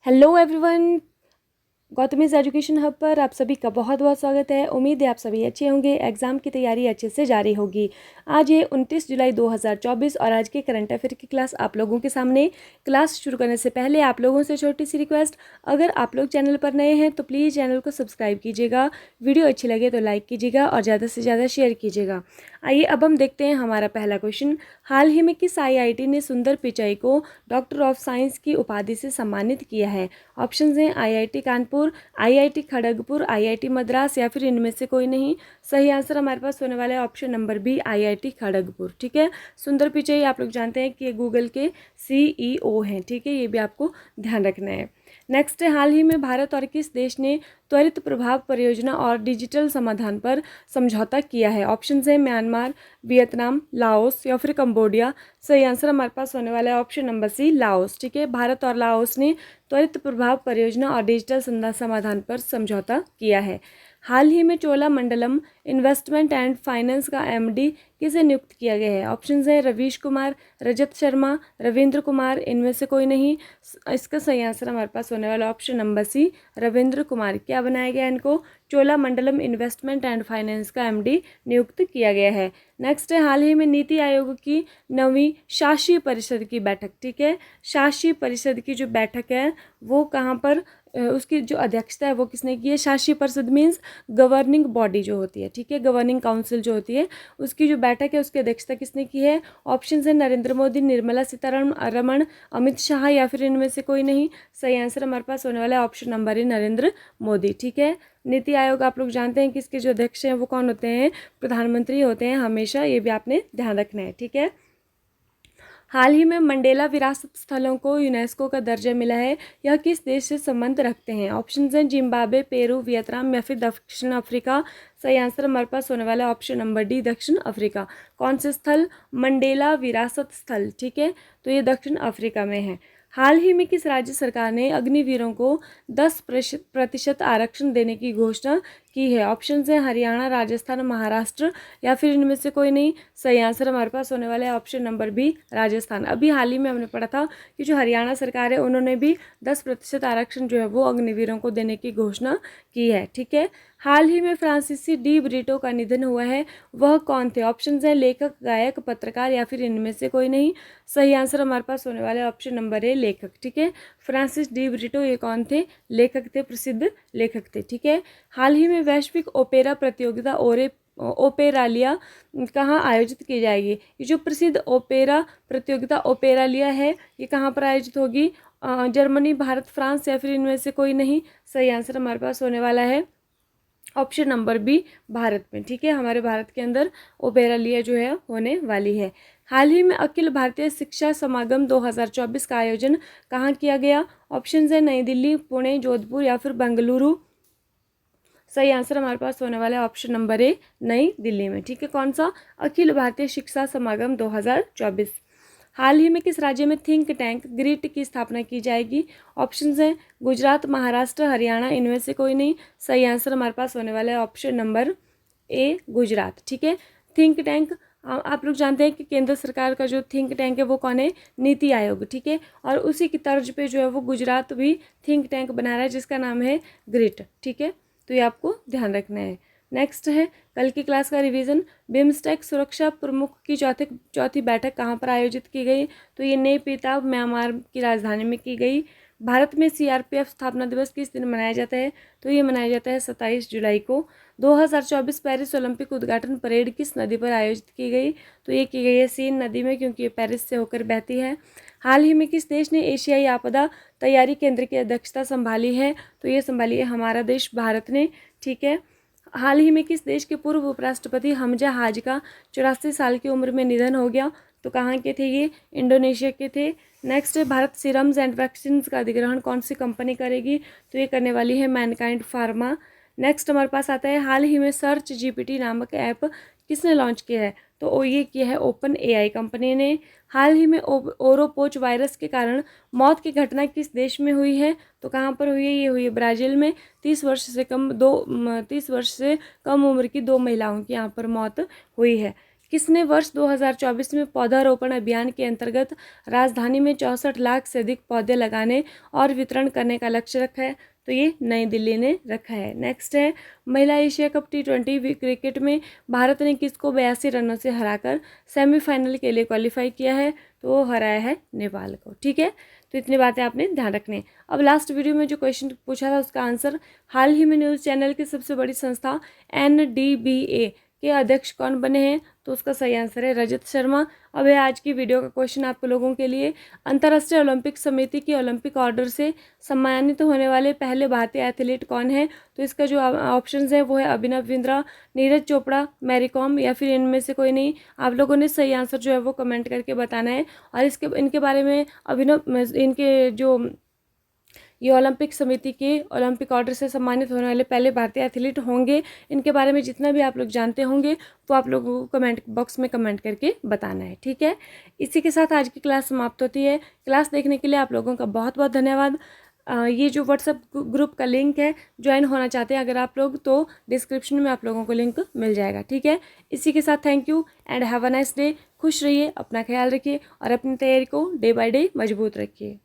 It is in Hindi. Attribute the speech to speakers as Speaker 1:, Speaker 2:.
Speaker 1: हेलो एवरीवन, गौतमीज एजुकेशन हब पर आप सभी का बहुत बहुत स्वागत है। उम्मीद है आप सभी अच्छे होंगे। एग्ज़ाम की तैयारी अच्छे से जारी होगी। आज ये 29 जुलाई 2024 और आज के करंट अफेयर की क्लास आप लोगों के सामने। क्लास शुरू करने से पहले आप लोगों से छोटी सी रिक्वेस्ट, अगर आप लोग चैनल पर नए हैं तो प्लीज़ चैनल को सब्सक्राइब कीजिएगा, वीडियो अच्छी लगे तो लाइक कीजिएगा और ज़्यादा से ज़्यादा शेयर कीजिएगा। आइए अब हम देखते हैं हमारा पहला क्वेश्चन। हाल ही में किस आईआईटी ने सुंदर पिचाई को डॉक्टर ऑफ साइंस की उपाधि से सम्मानित किया है? ऑप्शंस हैं IIT Kanpur, IIT Kharagpur, IIT Madras या फिर इनमें से कोई नहीं। सही आंसर हमारे पास होने वाला है option number B, IIT Kharagpur. ठीक है, सुंदर पिचाई आप लोग जानते हैं कि ये गूगल के सीईओ हैं। ठीक है, ये भी आपको ध्यान रखना है। नेक्स्ट है, हाल ही में भारत और किस देश ने त्वरित प्रभाव परियोजना और डिजिटल समाधान पर समझौता किया है? ऑप्शन है म्यांमार, वियतनाम, लाओस या फिर कंबोडिया। सही आंसर हमारे पास होने वाला है ऑप्शन नंबर सी, लाओस। ठीक है, भारत और लाओस ने त्वरित प्रभाव परियोजना और डिजिटल समाधान पर समझौता किया है। हाल ही में चोलामंडलम इन्वेस्टमेंट एंड फाइनेंस का एमडी किसे नियुक्त किया गया है? ऑप्शंस है रवीश कुमार, रजत शर्मा, रविंद्र कुमार, इनमें से कोई नहीं। इसका सही आंसर हमारे पास होने वाला option number C, Ravindra Kumar. क्या बनाया गया इनको? चोलामंडलम इन्वेस्टमेंट एंड फाइनेंस का एमडी नियुक्त किया गया है। नेक्स्ट है, हाल ही में नीति आयोग की 9वीं शासी परिषद की बैठक। ठीक है, शासी परिषद की जो बैठक है वो कहाँ पर, उसकी जो अध्यक्षता है वो किसने की है? शासी परिषद मीन्स गवर्निंग बॉडी जो होती है। ठीक है, गवर्निंग काउंसिल जो होती है उसकी जो बैठक है उसकी अध्यक्षता किसने की है? ऑप्शन है नरेंद्र मोदी, निर्मला सीतारमण, अमित शाह या फिर इनमें से कोई नहीं। सही आंसर हमारे पास होने वाला है option number A, Narendra Modi. ठीक है, नीति आयोग आप लोग जानते हैं कि इसके जो अध्यक्ष हैं वो कौन होते हैं? प्रधानमंत्री होते हैं हमेशा, ये भी आपने ध्यान रखना है। ठीक है, हाल ही में मंडेला विरासत स्थलों को यूनेस्को का दर्जा मिला है, यह किस देश से संबंध रखते हैं? ऑप्शन हैं जिम्बाब्वे, पेरू, वियतनाम या फिर दक्षिण अफ्रीका। सही आंसर हमारे पास होने वाला है ऑप्शन नंबर डी, दक्षिण अफ्रीका। कौन से स्थल? मंडेला विरासत स्थल। ठीक है, तो ये दक्षिण अफ्रीका में है। हाल ही में किस राज्य सरकार ने अग्निवीरों को 10% आरक्षण देने की घोषणा की है? ऑप्शन है हरियाणा, राजस्थान, महाराष्ट्र या फिर इनमें से कोई नहीं। सही आंसर हमारे पास होने वाला है ऑप्शन नंबर बी, राजस्थान। अभी हाल ही में हमने पढ़ा था कि जो हरियाणा सरकार है उन्होंने भी 10% आरक्षण जो है वो अग्निवीरों को देने की घोषणा की है। ठीक है, हाल ही में फ्रांसीसी डी ब्रिटो का निधन हुआ है, वह कौन थे? ऑप्शन है लेखक, गायक, पत्रकार या फिर इनमें से कोई नहीं। सही आंसर हमारे पास होने वाला है ऑप्शन नंबर ए, लेखक। ठीक है, फ्रांसिस डी ब्रिटो ये कौन थे? लेखक थे, प्रसिद्ध लेखक थे। ठीक है, हाल ही में वैश्विक ओपेरा प्रतियोगिता ओपेरालिया कहाँ आयोजित की जाएगी? ये जो प्रसिद्ध ओपेरा प्रतियोगिता ओपेरालिया है ये कहाँ पर आयोजित होगी? जर्मनी, भारत, फ्रांस या फिर इनमें से कोई नहीं। सही आंसर हमारे पास होने वाला है ऑप्शन नंबर बी, भारत में। ठीक है, हमारे भारत के अंदर ओपेरालिया जो है होने वाली है। हाल ही में अखिल भारतीय शिक्षा समागम 2024 का आयोजन कहाँ किया गया? ऑप्शन है नई दिल्ली, पुणे, जोधपुर या फिर बेंगलुरु। सही आंसर हमारे पास होने वाला है ऑप्शन नंबर ए, नई दिल्ली में। ठीक है, कौन सा? अखिल भारतीय शिक्षा समागम 2024। हाल ही में किस राज्य में थिंक टैंक ग्रिट की स्थापना की जाएगी? ऑप्शंस हैं गुजरात, महाराष्ट्र, हरियाणा, इनमें से कोई नहीं। सही आंसर हमारे पास होने वाला है ऑप्शन नंबर ए, गुजरात। ठीक है, थिंक टैंक आप लोग जानते हैं कि केंद्र सरकार का जो थिंक टैंक है वो कौन है? नीति आयोग। ठीक है, और उसी की तर्ज पे जो है वो गुजरात भी थिंक टैंक बना रहा है जिसका नाम है ग्रिट। ठीक है, तो ये आपको ध्यान रखना है। नेक्स्ट है कल की क्लास का रिवीजन। बिम्स्टेक सुरक्षा प्रमुख की चौथी बैठक कहाँ पर आयोजित की गई? तो ये नई पिताब म्यांमार की राजधानी में की गई। भारत में सीआरपीएफ स्थापना दिवस किस दिन मनाया जाता है? तो ये मनाया जाता है 27 जुलाई को। 2024 पेरिस ओलंपिक उद्घाटन परेड किस नदी पर आयोजित की गई? तो ये की गई है सीन नदी में, क्योंकि ये पेरिस से होकर बहती है। हाल ही में किस देश ने एशियाई आपदा तैयारी केंद्र की अध्यक्षता संभाली है? तो ये संभाली है हमारा देश भारत ने। ठीक है, हाल ही में किस देश के पूर्व उपराष्ट्रपति हमजा हाज का 84 साल की उम्र में निधन हो गया? तो कहाँ के थे ये? इंडोनेशिया के थे। नेक्स्ट है भारत सीरम्स एंड वैक्सीन का अधिग्रहण कौन सी कंपनी करेगी? तो ये करने वाली है मैनकाइंड फार्मा। नेक्स्ट हमारे पास आता है हाल ही में सर्च जीपीटी नामक ऐप किसने लॉन्च किया है? तो ये किया है ओपन एआई कंपनी ने। हाल ही में ओरोपोच वायरस के कारण मौत की घटना किस देश में हुई है? तो कहाँ पर हुई है? ये हुई है ब्राज़ील में। 30 वर्ष से कम उम्र की 2 महिलाओं की यहाँ पर मौत हुई है। किसने वर्ष 2024 में पौधारोपण अभियान के अंतर्गत राजधानी में 64 लाख से अधिक पौधे लगाने और वितरण करने का लक्ष्य रखा है? तो ये नई दिल्ली ने रखा है। नेक्स्ट है, महिला एशिया कप T20 क्रिकेट में भारत ने किसको 82 रनों से हराकर सेमीफाइनल के लिए क्वालिफाई किया है? तो वो हराया है नेपाल को। ठीक है, तो इतनी बातें आपने ध्यान रखने। अब लास्ट वीडियो में जो क्वेश्चन पूछा था उसका आंसर, हाल ही में न्यूज़ चैनल की सबसे बड़ी संस्था NDBA के अध्यक्ष कौन बने हैं? तो उसका सही आंसर है रजत शर्मा। अब है आज की वीडियो का क्वेश्चन आप लोगों के लिए, अंतर्राष्ट्रीय ओलंपिक समिति की ओलंपिक ऑर्डर से सम्मानित होने वाले पहले भारतीय एथलीट कौन है? तो इसका जो ऑप्शंस है वो है अभिनव बिंद्रा, नीरज चोपड़ा, मैरी कॉम या फिर इनमें से कोई नहीं। आप लोगों ने सही आंसर जो है वो कमेंट करके बताना है। और इनके बारे में इनके जो ये ओलंपिक समिति के ओलंपिक ऑर्डर से सम्मानित होने वाले पहले भारतीय एथलीट होंगे, इनके बारे में जितना भी आप लोग जानते होंगे वो आप लोगों को कमेंट बॉक्स में कमेंट करके बताना है। ठीक है, इसी के साथ आज की क्लास समाप्त होती है। क्लास देखने के लिए आप लोगों का बहुत बहुत धन्यवाद। ये जो व्हाट्सएप ग्रुप का लिंक है, ज्वाइन होना चाहते हैं अगर आप लोग, तो डिस्क्रिप्शन में आप लोगों को लिंक मिल जाएगा। ठीक है, इसी के साथ thank you and have a nice day. खुश रहिए, अपना ख्याल रखिए और अपनी तैयारी को डे बाय डे मजबूत रखिए।